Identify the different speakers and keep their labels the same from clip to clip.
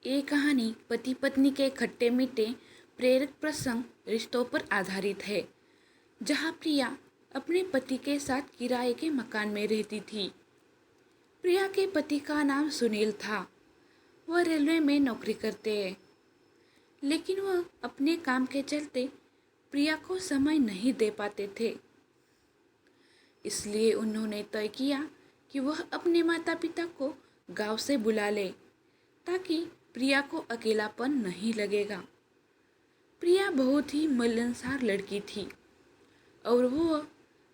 Speaker 1: ये कहानी पति पत्नी के खट्टे मीठे प्रेरक प्रसंग रिश्तों पर आधारित है, जहाँ प्रिया अपने पति के साथ किराए के मकान में रहती थी। प्रिया के पति का नाम सुनील था। वह रेलवे में नौकरी करते हैं, लेकिन वह अपने काम के चलते प्रिया को समय नहीं दे पाते थे। इसलिए उन्होंने तय किया कि वह अपने माता पिता को गांव से बुला ले, ताकि प्रिया को अकेलापन नहीं लगेगा। प्रिया बहुत ही मिलनसार लड़की थी और वह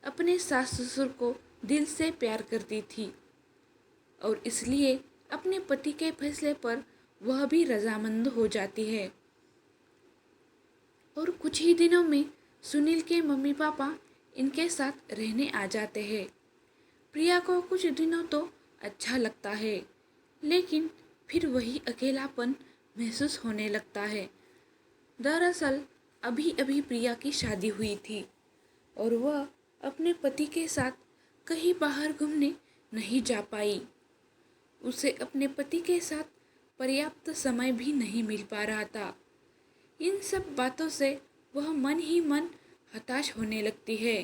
Speaker 1: अपने सास ससुर को दिल से प्यार करती थी, और इसलिए अपने पति के फैसले पर वह भी रजामंद हो जाती है। और कुछ ही दिनों में सुनील के मम्मी पापा इनके साथ रहने आ जाते हैं। प्रिया को कुछ दिनों तो अच्छा लगता है, लेकिन फिर वही अकेलापन महसूस होने लगता है। दरअसल अभी अभी प्रिया की शादी हुई थी और वह अपने पति के साथ कहीं बाहर घूमने नहीं जा पाई। उसे अपने पति के साथ पर्याप्त समय भी नहीं मिल पा रहा था। इन सब बातों से वह मन ही मन हताश होने लगती है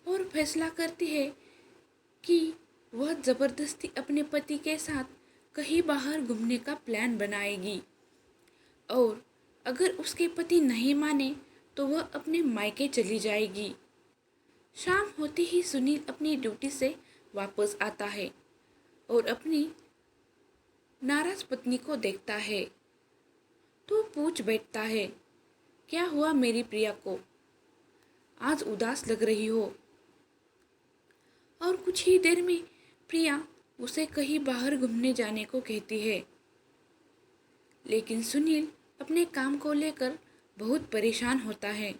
Speaker 1: और फैसला करती है कि वह ज़बरदस्ती अपने पति के साथ कहीं बाहर घूमने का प्लान बनाएगी, और अगर उसके पति नहीं माने तो वह अपने मायके चली जाएगी। शाम होते ही सुनील अपनी ड्यूटी से वापस आता है और अपनी नाराज पत्नी को देखता है तो पूछ बैठता है, क्या हुआ मेरी प्रिया को? आज उदास लग रही हो। और कुछ ही देर में प्रिया उसे कहीं बाहर घूमने जाने को कहती है, लेकिन सुनील अपने काम को लेकर बहुत परेशान होता है,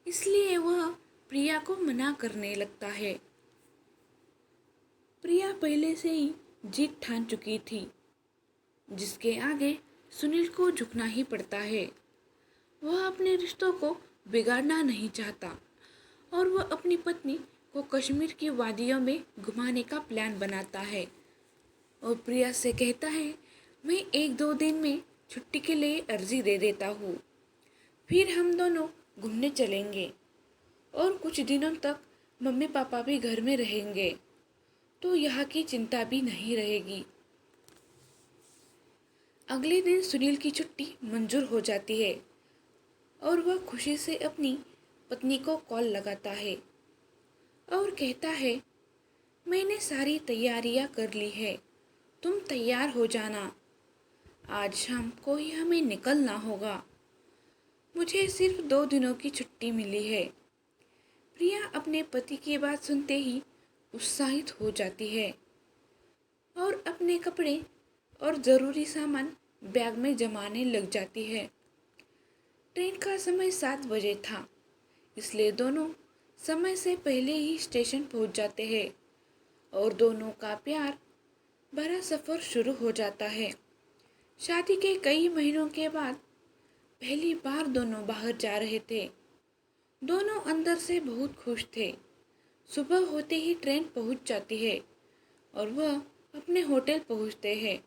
Speaker 1: इसलिए वह प्रिया को मना करने लगता है। प्रिया पहले से ही जीत ठान चुकी थी, जिसके आगे सुनील को झुकना ही पड़ता है। वह अपने रिश्तों को बिगाड़ना नहीं चाहता और वह अपनी पत्नी को कश्मीर की वादियों में घुमाने का प्लान बनाता है और प्रिया से कहता है, मैं 1-2 दिन में छुट्टी के लिए अर्जी दे देता हूँ, फिर हम दोनों घूमने चलेंगे और कुछ दिनों तक मम्मी पापा भी घर में रहेंगे, तो यहाँ की चिंता भी नहीं रहेगी। अगले दिन सुनील की छुट्टी मंजूर हो जाती है और वह खुशी से अपनी पत्नी को कॉल लगाता है और कहता है, मैंने सारी तैयारियां कर ली है, तुम तैयार हो जाना। आज शाम को ही हमें निकलना होगा। मुझे सिर्फ 2 दिनों की छुट्टी मिली है। प्रिया अपने पति की बात सुनते ही उत्साहित हो जाती है और अपने कपड़े और ज़रूरी सामान बैग में जमाने लग जाती है। ट्रेन का समय 7 बजे था, इसलिए दोनों समय से पहले ही स्टेशन पहुंच जाते हैं और दोनों का प्यार भरा सफ़र शुरू हो जाता है। शादी के कई महीनों के बाद पहली बार दोनों बाहर जा रहे थे। दोनों अंदर से बहुत खुश थे। सुबह होते ही ट्रेन पहुंच जाती है और वह अपने होटल पहुंचते हैं,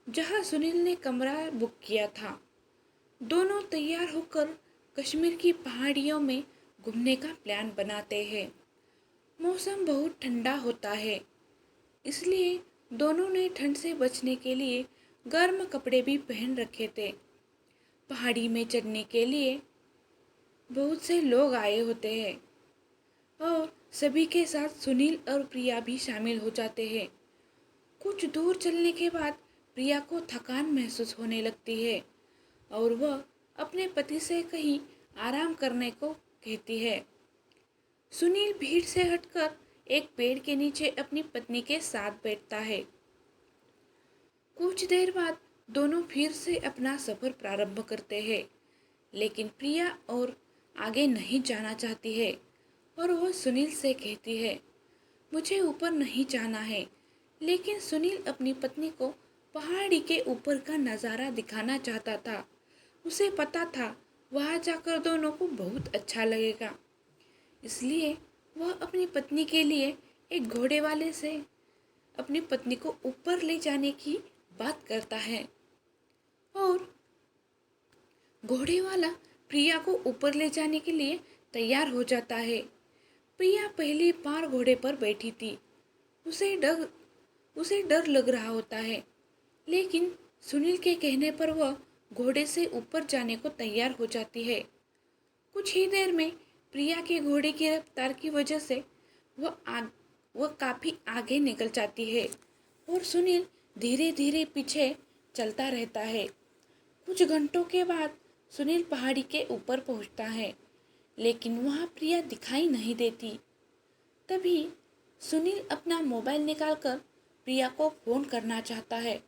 Speaker 1: जहां सुनील ने कमरा बुक किया था। दोनों तैयार होकर कश्मीर की पहाड़ियों में घूमने का प्लान बनाते हैं। मौसम बहुत ठंडा होता है, इसलिए दोनों ने ठंड से बचने के लिए गर्म कपड़े भी पहन रखे थे। पहाड़ी में चढ़ने के लिए बहुत से लोग आए होते हैं और सभी के साथ सुनील और प्रिया भी शामिल हो जाते हैं। कुछ दूर चलने के बाद प्रिया को थकान महसूस होने लगती है और वह अपने पति से कहीं आराम करने को कहती है। सुनील भीड़ से हटकर एक पेड़ के नीचे अपनी पत्नी के साथ बैठता है। कुछ देर बाद दोनों फिर से अपना सफर प्रारंभ करते हैं, लेकिन प्रिया और आगे नहीं जाना चाहती है और वह सुनील से कहती है, मुझे ऊपर नहीं जाना है। लेकिन सुनील अपनी पत्नी को पहाड़ी के ऊपर का नज़ारा दिखाना चाहता था। उसे पता था वहाँ जाकर दोनों को बहुत अच्छा लगेगा, इसलिए वह अपनी पत्नी के लिए एक घोड़े वाले से अपनी पत्नी को ऊपर ले जाने की बात करता है। और घोड़े वाला प्रिया को ऊपर ले जाने के लिए तैयार हो जाता है। प्रिया पहली बार घोड़े पर बैठी थी। उसे डर उसे डर लग रहा होता है, लेकिन सुनील के कहने पर वह घोड़े से ऊपर जाने को तैयार हो जाती है। कुछ ही देर में प्रिया के घोड़े की रफ्तार की वजह से वह काफी आगे निकल जाती है और सुनील धीरे धीरे पीछे चलता रहता है। कुछ घंटों के बाद सुनील पहाड़ी के ऊपर पहुंचता है, लेकिन वहां प्रिया दिखाई नहीं देती। तभी सुनील अपना मोबाइल निकालकर प्रिया को फोन करना चाहता है,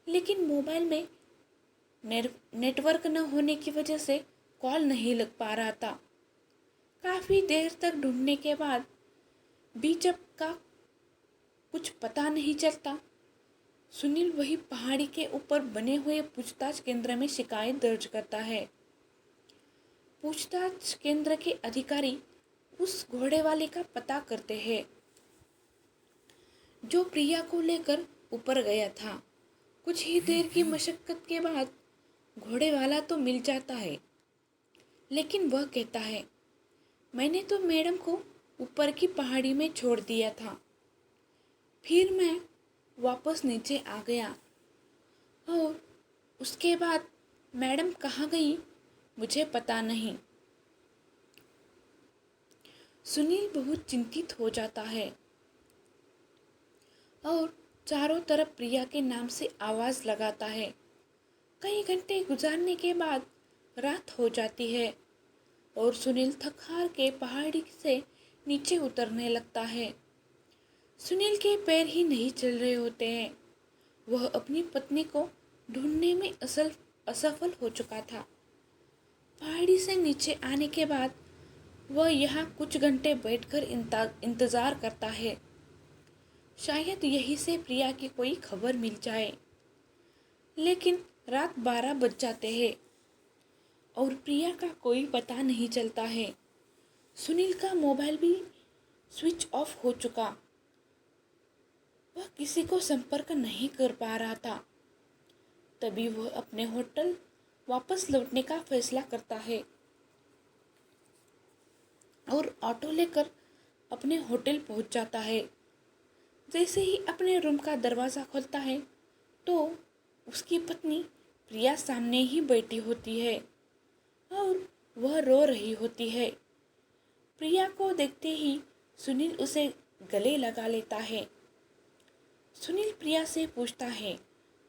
Speaker 1: लेकिन मोबाइल में नेटवर्क न होने की वजह से कॉल नहीं लग पा रहा था। काफी देर तक ढूंढने के बाद भी जब का कुछ पता नहीं चलता, सुनील वही पहाड़ी के ऊपर बने हुए पूछताछ केंद्र में शिकायत दर्ज करता है। पूछताछ केंद्र के अधिकारी उस घोड़े वाले का पता करते हैं जो प्रिया को लेकर ऊपर गया था। कुछ ही देर की मशक्कत के बाद घोड़े वाला तो मिल जाता है, लेकिन वह कहता है, मैंने तो मैडम को ऊपर की पहाड़ी में छोड़ दिया था, फिर मैं वापस नीचे आ गया और उसके बाद मैडम कहाँ गई मुझे पता नहीं। सुनील बहुत चिंतित हो जाता है और चारों तरफ प्रिया के नाम से आवाज लगाता है। कई घंटे गुजारने के बाद रात हो जाती है और सुनील थक हार के पहाड़ी से नीचे उतरने लगता है। सुनील के पैर ही नहीं चल रहे होते हैं। वह अपनी पत्नी को ढूंढने में असफल हो चुका था। पहाड़ी से नीचे आने के बाद वह यहाँ कुछ घंटे बैठकर इंतजार करता है। शायद यहीं से प्रिया की कोई खबर मिल जाए, लेकिन रात 12 बज जाते हैं और प्रिया का कोई पता नहीं चलता है। सुनील का मोबाइल भी स्विच ऑफ हो चुका। वह किसी को संपर्क नहीं कर पा रहा था। तभी वह अपने होटल वापस लौटने का फैसला करता है और ऑटो लेकर अपने होटल पहुंच जाता है। जैसे ही अपने रूम का दरवाज़ा खोलता है तो उसकी पत्नी प्रिया सामने ही बैठी होती है और वह रो रही होती है। प्रिया को देखते ही सुनील उसे गले लगा लेता है। सुनील प्रिया से पूछता है,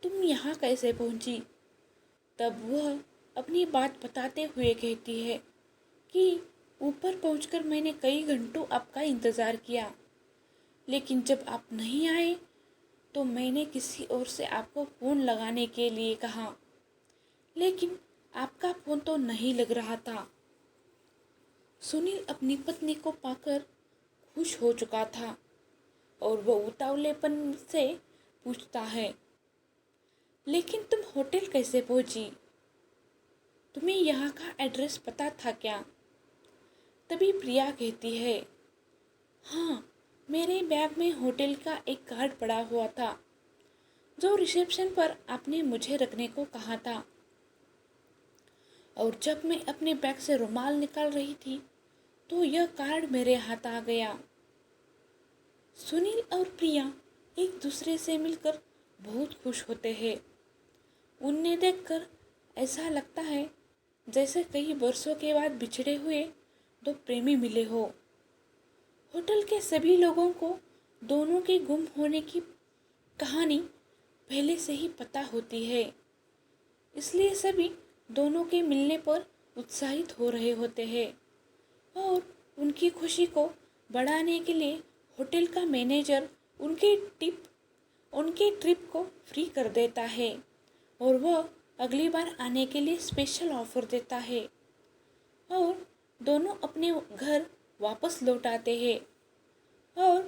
Speaker 1: तुम यहाँ कैसे पहुँची? तब वह अपनी बात बताते हुए कहती है कि ऊपर पहुंचकर मैंने कई घंटों आपका इंतज़ार किया, लेकिन जब आप नहीं आए तो मैंने किसी और से आपको फ़ोन लगाने के लिए कहा, लेकिन आपका फ़ोन तो नहीं लग रहा था। सुनील अपनी पत्नी को पाकर खुश हो चुका था और वह उतावलेपन से पूछता है, लेकिन तुम होटल कैसे पहुंची? तुम्हें यहाँ का एड्रेस पता था क्या? तभी प्रिया कहती है, हाँ, मेरे बैग में होटल का एक कार्ड पड़ा हुआ था जो रिसेप्शन पर आपने मुझे रखने को कहा था, और जब मैं अपने बैग से रुमाल निकाल रही थी तो यह कार्ड मेरे हाथ आ गया। सुनील और प्रिया एक दूसरे से मिलकर बहुत खुश होते हैं। उन्हें देखकर ऐसा लगता है जैसे कई वर्षों के बाद बिछड़े हुए दो प्रेमी मिले हो। होटल के सभी लोगों को दोनों के गुम होने की कहानी पहले से ही पता होती है, इसलिए सभी दोनों के मिलने पर उत्साहित हो रहे होते हैं और उनकी खुशी को बढ़ाने के लिए होटल का मैनेजर उनके ट्रिप को फ्री कर देता है और वह अगली बार आने के लिए स्पेशल ऑफर देता है और दोनों अपने घर वापस लौट आते हैं और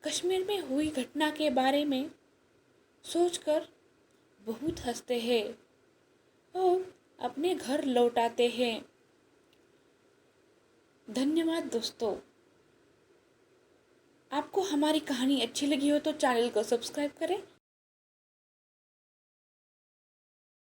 Speaker 1: कश्मीर में हुई घटना के बारे में सोचकर बहुत हंसते हैं और अपने घर लौट आते हैं। धन्यवाद दोस्तों। आपको हमारी कहानी अच्छी लगी हो तो चैनल को सब्सक्राइब करें